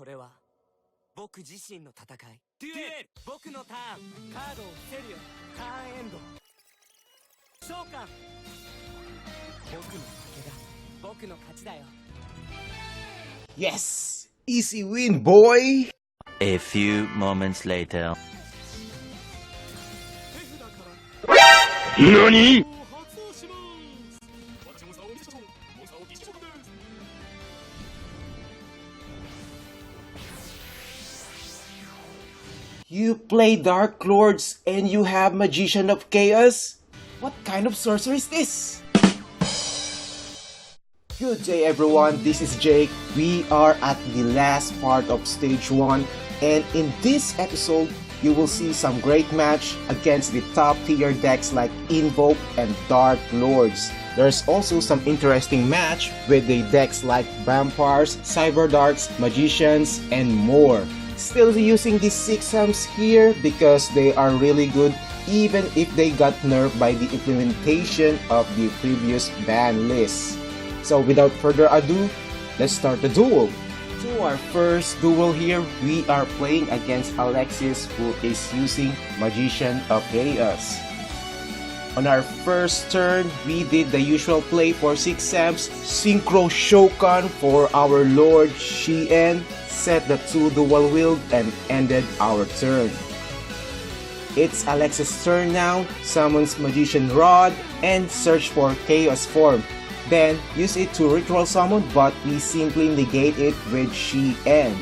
これは僕自身の戦い。デュエル。僕のターン。カードを伏せるよ。ターンエンド。召喚。僕の負けだ。僕の勝ちだよ。 Yes! Easy win, boy! A few moments later. NANI?! You play Darklords and you have Magician of Chaos? What kind of sorcery is this? Good day everyone, this is Jake. We are at the last part of stage 1 and in this episode, you will see some great match against the top tier decks like Invoke and Darklords. There's also some interesting match with the decks like Vampires, Cyberdarks, Magicians, and more. Still using these 6 Ms here because they are really good even if they got nerfed by the implementation of the previous ban list. So without further ado, let's start the duel. To our first duel here, we are playing against Alexis who is using Magician of Chaos. On our first turn, we did the usual play for 6 Ms, Synchro Shokan for our Lord Shien, set the 2 dual wield and ended our turn. It's Alexis' turn now, summons Magician Rod and search for Chaos Form. Then use it to ritual summon but we simply negate it with Shien.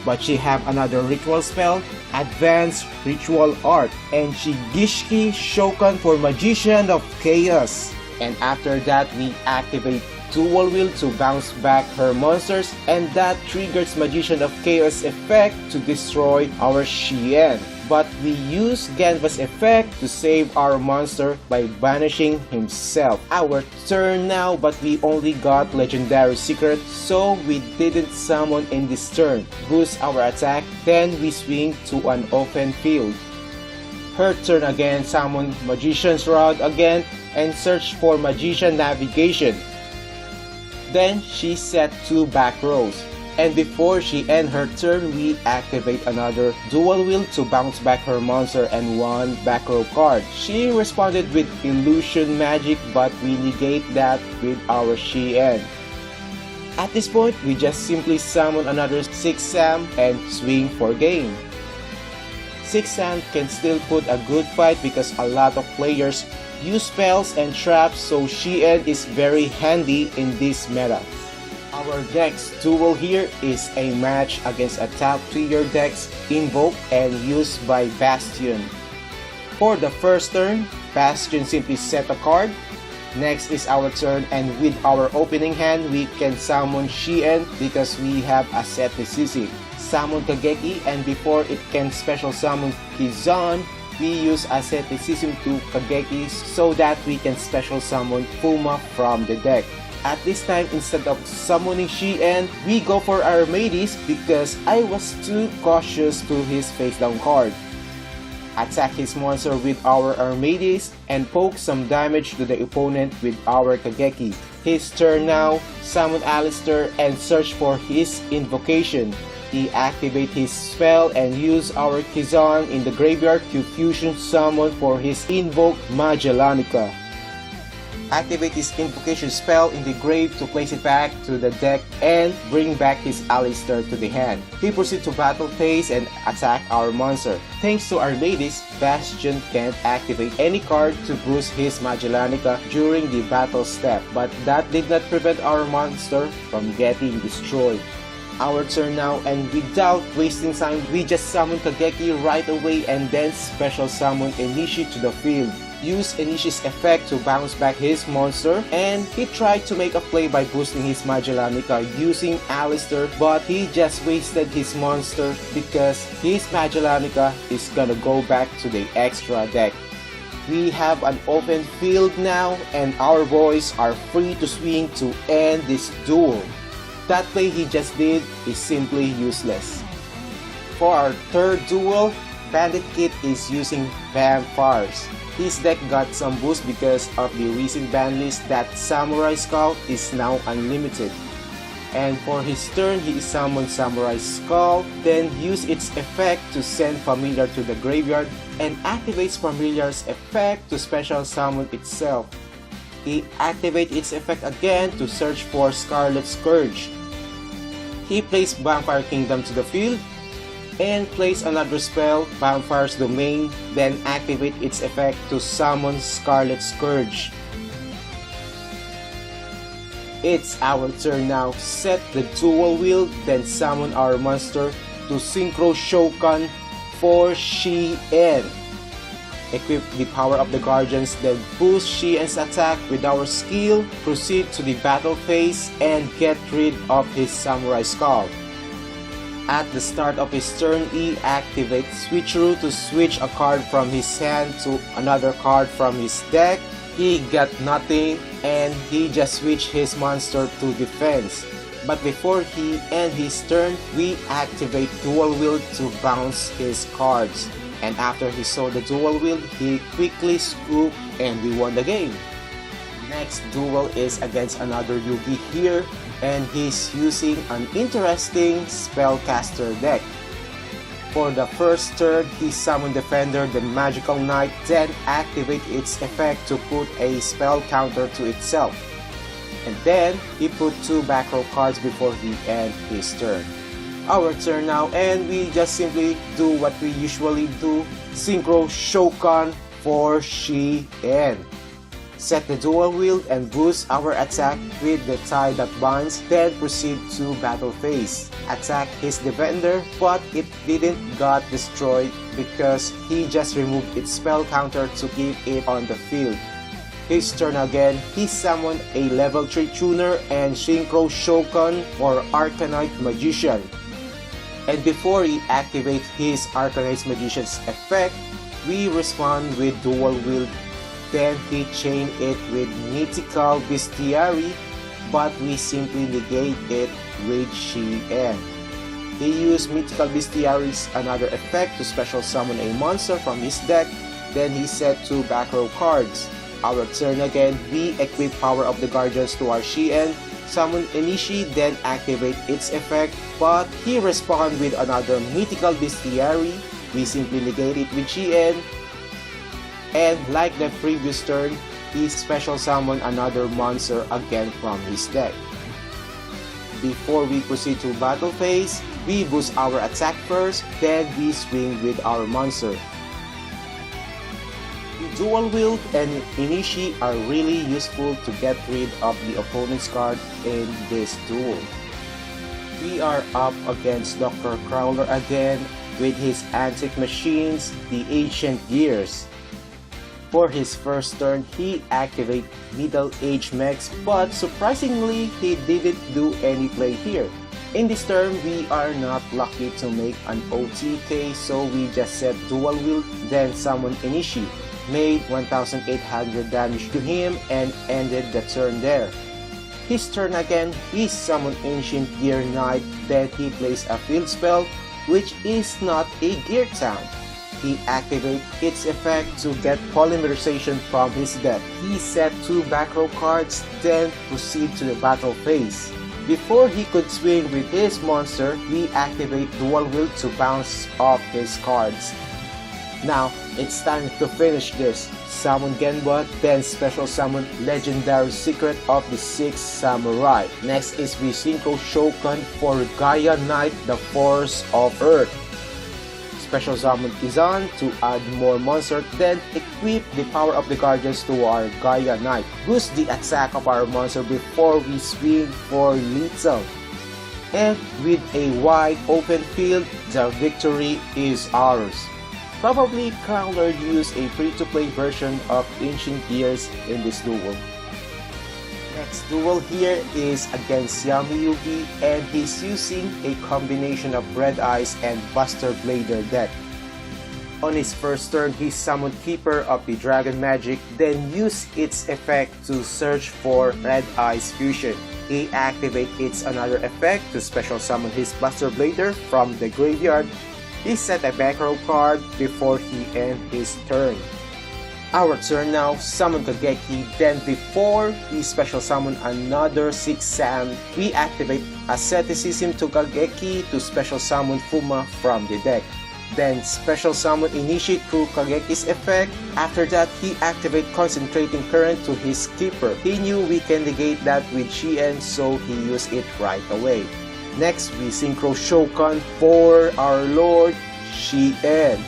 But she have another ritual spell, Advanced Ritual Art, and she Gishki Shokan for Magician of Chaos. And after that we activate Dual Wield to bounce back her monsters and that triggers Magician of Chaos effect to destroy our Shien. But we use Ganva's effect to save our monster by banishing himself. Our turn now, but we only got Legendary Secret, so we didn't summon in this turn. Boost our attack, then we swing to an open field. Her turn again, summon Magician's Rod again and search for Magician Navigation. Then she set 2 back rows. And before she ends her turn, we activate another Dual Wield to bounce back her monster and 1 back row card. She responded with Illusion Magic but we negate that with our Shien. At this point, we just simply summon another 6 Sam and swing for game. 6 Sam can still put a good fight because a lot of players use spells and traps, so Shien is very handy in this meta. Our next duel here is a match against a top tier decks Invoke and used by Bastion. For the first turn, Bastion simply set a card. Next is our turn and with our opening hand, we can summon Shien because we have Asceticism. Summon Kageki and before it can special summon Kizan, we use Asceticism to Kageki so that we can special summon Fuma from the deck. At this time, instead of summoning Shien, we go for Armades because I was too cautious to his face down card. Attack his monster with our Armades and poke some damage to the opponent with our Kageki. His turn now, summon Alistair and search for his invocation. He activate his spell and use our Kizan in the graveyard to fusion summon for his invoke Magellanica. Activate his invocation spell in the grave to place it back to the deck and bring back his Alistair to the hand. He proceeds to battle phase and attack our monster. Thanks to our ladies, Bastion can't activate any card to boost his Magellanica during the battle step, but that did not prevent our monster from getting destroyed. Our turn now, and without wasting time, we just summon Kageki right away and then special summon Enishi to the field. Use Enishi's effect to bounce back his monster, and he tried to make a play by boosting his Magellanica using Alistair, but he just wasted his monster because his Magellanica is gonna go back to the extra deck. We have an open field now, and our boys are free to swing to end this duel. That play he just did is simply useless. For our third duel, Bandit Kit is using Vampires. His deck got some boost because of the recent ban list that Samurai Skull is now unlimited. And for his turn, he summoned Samurai Skull, then use its effect to send Familiar to the graveyard and activates Familiar's effect to special summon itself. He activates its effect again to search for Scarlet Scourge. He plays Vampire Kingdom to the field and plays another spell, Vampire's Domain, then activate its effect to summon Scarlet Scourge. It's our turn now. Set the dual wield, then summon our monster to Synchro Shokan for SHI. Equip the power of the Guardians, then boost SHI's attack with our skill, proceed to the battle phase, and get rid of his Samurai Skull. At the start of his turn, he activates Switcheroo to switch a card from his hand to another card from his deck. He got nothing and he just switched his monster to defense. But before he ends his turn, we activate Dual Wield to bounce his cards. And after he saw the Dual Wield, he quickly scooped and we won the game. Next duel is against another Yugi here, and he's using an interesting spellcaster deck. For the first turn, he summoned Defender, the Magical Knight, then activate its effect to put a spell counter to itself. And then, he put 2 back row cards before he ends his turn. Our turn now, and we just simply do what we usually do, Synchro Shokan for SHI. Set the dual wield and boost our attack with the tie that binds, then proceed to battle phase. Attack his defender, but it didn't got destroyed because he just removed its spell counter to keep it on the field. His turn again, he summoned a level 3 tuner and Synchro Shokan for Arcanite Magician. And before he activates his Arcanite Magician's effect, we respond with dual wield. Then he chained it with Mythical Bestiary, but we simply negate it with SHI. He used Mythical Bestiary's another effect to special summon a monster from his deck, then he set 2 back row cards. Our turn again, we equip Power of the Guardians to our SHI, summon Inishi, then activate its effect, but he responds with another Mythical Bestiary. We simply negate it with SHI. And like the previous turn, he special summon another monster again from his deck. Before we proceed to battle phase, we boost our attack first, then we swing with our monster. The dual wield and Inishi are really useful to get rid of the opponent's card in this duel. We are up against Dr. Crowler again with his Antique Machines, the Ancient Gears. For his first turn, he activated Middle Age Mechs, but surprisingly, he didn't do any play here. In this turn, we are not lucky to make an OTK, so we just set Dual Wield, then summoned Inishi, made 1800 damage to him, and ended the turn there. His turn again, he summoned Ancient Gear Knight, then he plays a field spell, which is not a gear town. He activates its effect to get polymerization from his deck. He set 2 back row cards, then proceed to the battle phase. Before he could swing with his monster, we activate Dual Wield to bounce off his cards. Now, it's time to finish this. Summon Genba, then special summon Legendary Secret of the 6 Samurai. Next is we Synchro Shokan for Gaia Knight, the Force of Earth. Special summon Kizan to add more monsters, then equip the Power of the Guardians to our Gaia Knight. Boost the attack of our monster before we swing for lethal. And with a wide open field, the victory is ours. Probably Crowler used a free-to-play version of Ancient Gears in this duel. Next duel here is against Yami Yugi, and he's using a combination of Red Eyes and Buster Blader deck. On his first turn, he summoned Keeper of the Dragon Magic, then used its effect to search for Red Eyes Fusion. He activates its another effect to special summon his Buster Blader from the graveyard. He set a back row card before he ends his turn. Our turn now, summon Kageki, then before we special summon another 6 Sam, we activate Asceticism to Kageki to special summon Fuma from the deck. Then special summon Inishi through Kageki's effect. After that, he activates Concentrating Current to his keeper. He knew we can negate that with Shien, so he used it right away. Next, we Synchro Shokan for our Lord Shien.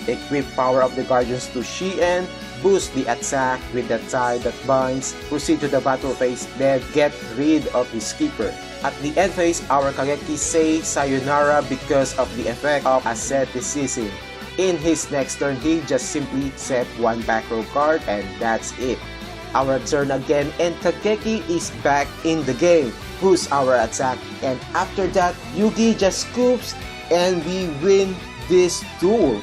Equip Power of the Guardians to Shien, boost the attack with the tie that binds, proceed to the battle phase, then get rid of his keeper. At the end phase, our Kageki say sayonara because of the effect of Asceticism. In his next turn, he just simply set one back row card and that's it. Our turn again and Kageki is back in the game. Boost our attack and after that, Yugi just scoops and we win this duel.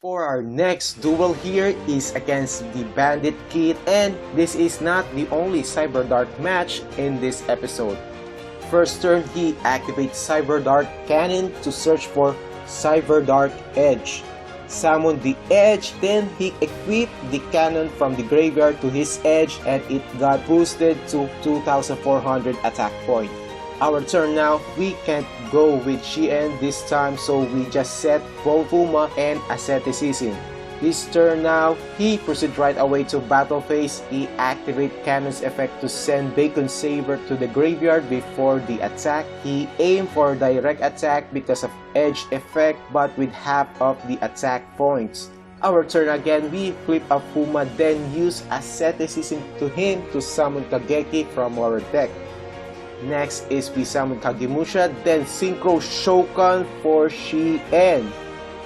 For our next duel here is against the Bandit Kid and this is not the only Cyber Dart match in this episode. First turn, he activates Cyber Dart Cannon to search for Cyber Dart Edge. Summon the Edge, then he equipped the cannon from the graveyard to his edge and it got boosted to 2400 attack point. Our turn now, we can't go with Shien this time so we just set both Fuma and Asceticism. His turn now, he proceeds right away to battle phase. He activates Cannon's effect to send Bacon Saber to the graveyard before the attack. He aimed for direct attack because of edge effect but with half of the attack points. Our turn again, we flip a Fuma then use Asceticism to him to summon Kageki from our deck. Next is we summon Kagemusha then Synchro Shokan for Shien.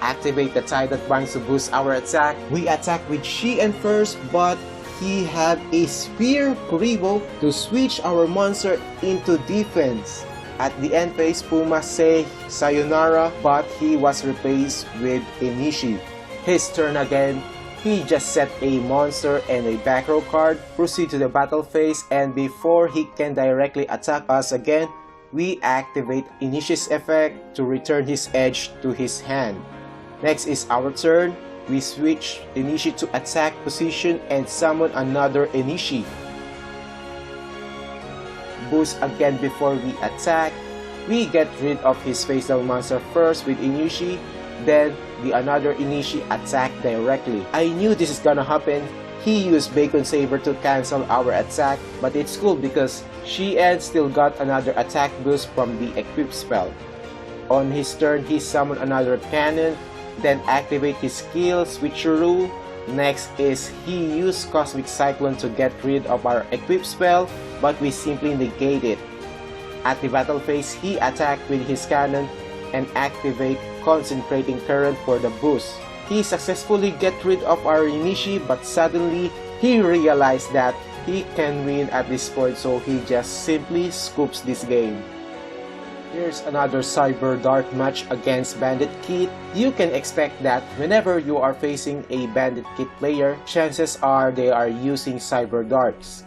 Activate the tie that binds to boost our attack. We attack with Shien first but he had a Spear Kuribo to switch our monster into defense. At the end phase, Puma say sayonara but he was replaced with Inishi. His turn again, he just set a monster and a back row card, proceed to the battle phase and before he can directly attack us again, we activate Inishi's effect to return his edge to his hand. Next is our turn. We switch Inishi to attack position and summon another Inishi. Boost again before we attack. We get rid of his face down monster first with Inishi, then the another Inishi attack directly. I knew this is gonna happen. He used Bacon Saber to cancel our attack, but it's cool because Shien still got another attack boost from the equip spell. On his turn, he summoned another cannon, then activate his skill Switcheroo. Next is he used Cosmic Cyclone to get rid of our equip spell, but we simply negate it. At the battle phase, he attacked with his cannon and activate Concentrating Current for the boost. He successfully get rid of our Inishi but suddenly he realized that he can win at this point so he just simply scoops this game. Here's another Cyber Dart match against Bandit Kid. You can expect that whenever you are facing a Bandit Kid player, chances are they are using Cyber Darts.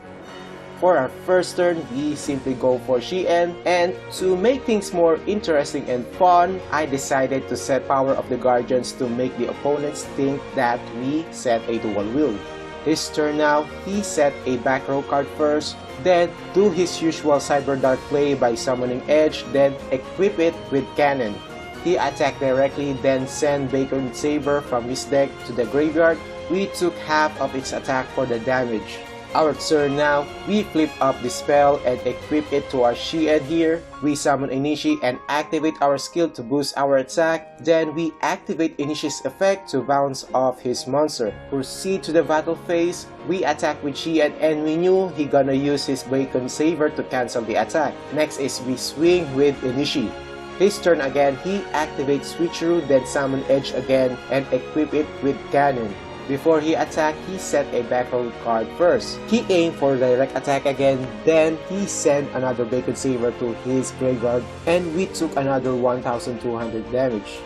For our first turn, we simply go for Shien, and to make things more interesting and fun, I decided to set Power of the Guardians to make the opponents think that we set a dual wield. His turn now, he set a back row card first, then do his usual Cyber Dart play by summoning Edge, then equip it with Cannon. He attacked directly, then send Bacon Saber from his deck to the graveyard. We took half of its attack for the damage. Our turn now, we flip up the spell and equip it to our Shien here. We summon Inishi and activate our skill to boost our attack. Then we activate Inishi's effect to bounce off his monster. Proceed to the battle phase. We attack with Shien and we knew he gonna use his Bacon Saber to cancel the attack. Next is we swing with Inishi. His turn again, he activates Switcheroo, then summon Edge again and equip it with Cannon. Before he attacked, he set a back row card first. He aimed for direct attack again, then he sent another Bacon Saber to his graveyard and we took another 1200 damage.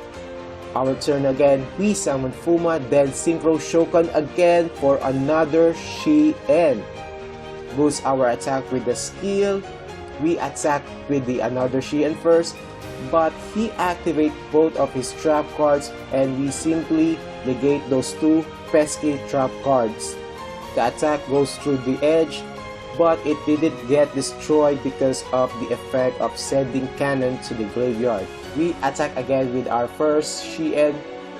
Our turn again, we summon Fuma, then Synchro Shokan again for another Shien. Boost our attack with the skill. We attack with the another Shien first, but he activates both of his trap cards and we simply negate those two pesky trap cards. The attack goes through the edge, but it didn't get destroyed because of the effect of sending cannon to the graveyard. We attack again with our first Shien.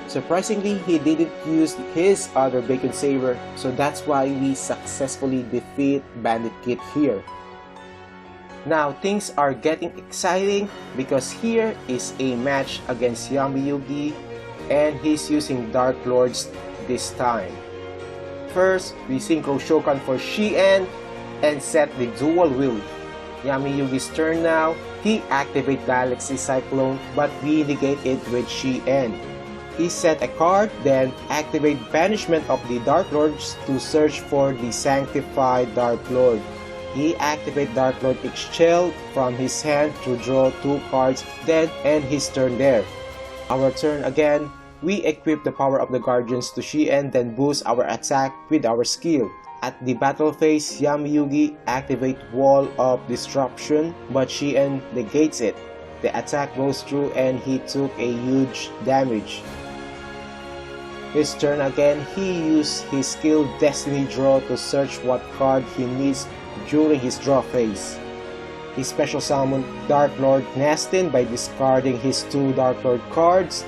Surprisingly, he didn't use his other Bacon Saber, so that's why we successfully defeat Bandit Kit here. Now things are getting exciting because here is a match against YuGiOh, and he's using Darklords this time. First, we Synchro Shokan for Shien and set the dual wield. YuGiOh's turn now. He activates Galaxy Cyclone, but we negate it with Shien. He set a card, then activate Banishment of the Darklords to search for the Sanctified Darklord. He activates Darklord Ixchel from his hand to draw 2 cards, then end his turn there. Our turn again. We equip the power of the Guardians to Shien, then boost our attack with our skill. At the battle phase, YuGiOh activates Wall of Disruption, but Shien negates it. The attack goes through and he took a huge damage. His turn again, he used his skill Destiny Draw to search what card he needs during his draw phase. He special summoned Darklord Nestin by discarding his 2 Darklord cards.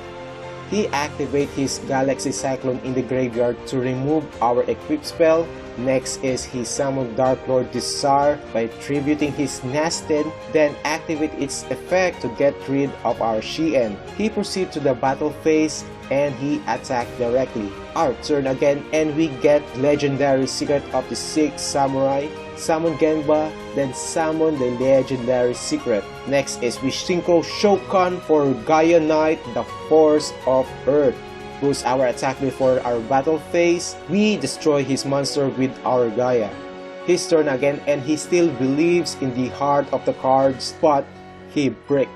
He activates his Galaxy Cyclone in the graveyard to remove our equip spell. Next is he summoned Darklord Desire by tributing his Nestin, then activate its effect to get rid of our Shien. He proceeds to the battle phase and he attacked directly. Our turn again, and we get Legendary Secret of the 6 Samurai. Summon Genba, then summon the Legendary Secret. Next is we Synchro Shokan for Gaia Knight, the Force of Earth. Boost our attack before our battle phase. We destroy his monster with our Gaia. His turn again, and he still believes in the heart of the cards, but he bricked.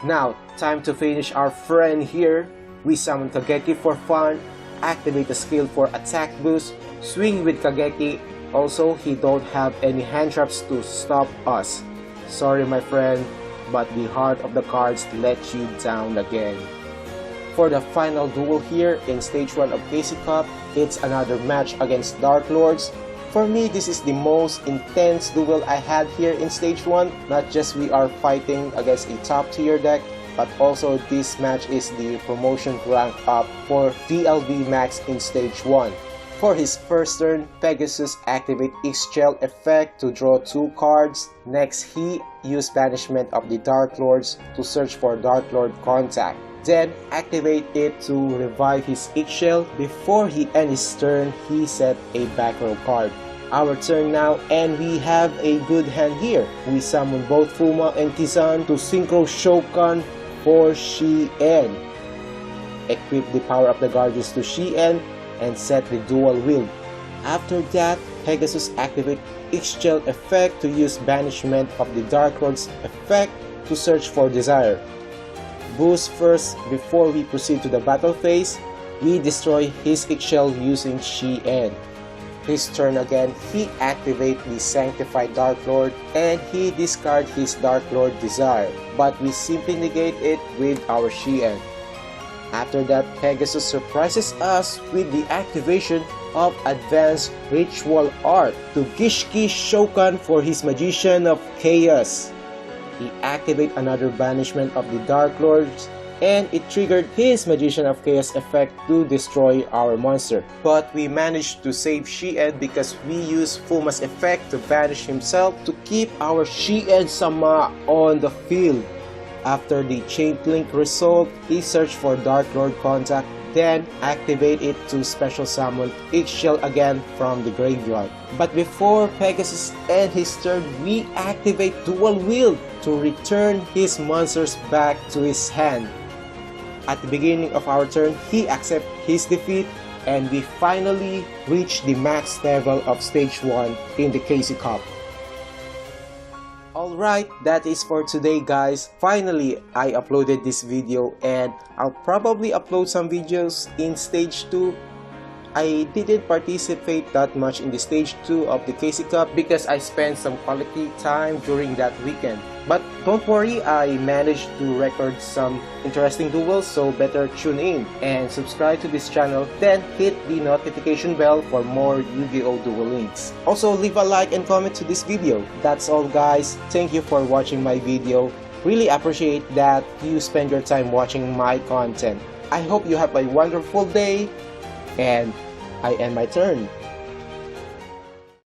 Now, time to finish our friend here. We summon Kageki for fun, activate the skill for attack boost, swing with Kageki. Also, he don't have any hand traps to stop us. Sorry my friend, but the heart of the cards let you down again. For the final duel here in stage 1 of KC Cup, it's another match against Darklords. For me, this is the most intense duel I had here in stage 1. Not just we are fighting against a top tier deck, but also this match is the promotion rank up for DLB Max in stage 1. For his first turn, Pegasus activate Ixchel effect to draw 2 cards. Next, he used Banishment of the Darklords to search for Darklord Contact. Then, activate it to revive his Ixchel. Before he ends his turn, he set a back row card. Our turn now, and we have a good hand here. We summon both Fuma and Kizan to Synchro Shokan for Shien. Equip the power of the Guardians to Shien and set the dual wield. After that, Pegasus activate Ixchel effect to use Banishment of the Darklord's effect to search for Desire. Boost first before we proceed to the battle phase. We destroy his Ixchel using Shien. His turn again, he activate the Sanctified Darklord and he discard his Darklord Desire, but we simply negate it with our Shien. After that, Pegasus surprises us with the activation of Advanced Ritual Art to Gishki Shokan for his Magician of Chaos. He activates another Banishment of the Darklords, and it triggered his Magician of Chaos effect to destroy our monster. But we managed to save Shien because we used Fuma's effect to banish himself to keep our Shien-sama on the field. After the Chain Link result, he searched for Darklord Contact, then activate it to special summon Ixchel again from the graveyard. But before Pegasus ends his turn, we activate Dual Wield to return his monsters back to his hand. At the beginning of our turn, he accepts his defeat, and we finally reach the max level of stage 1 in the KC Cup. Alright, that is for today guys. Finally, I uploaded this video and I'll probably upload some videos in stage 2. I didn't participate that much in the Stage 2 of the KC Cup because I spent some quality time during that weekend. But don't worry, I managed to record some interesting duels, so better tune in and subscribe to this channel, then hit the notification bell for more Yu-Gi-Oh! Duel links. Also, leave a like and comment to this video. That's all guys, thank you for watching my video. Really appreciate that you spend your time watching my content. I hope you have a wonderful day, and I end my turn.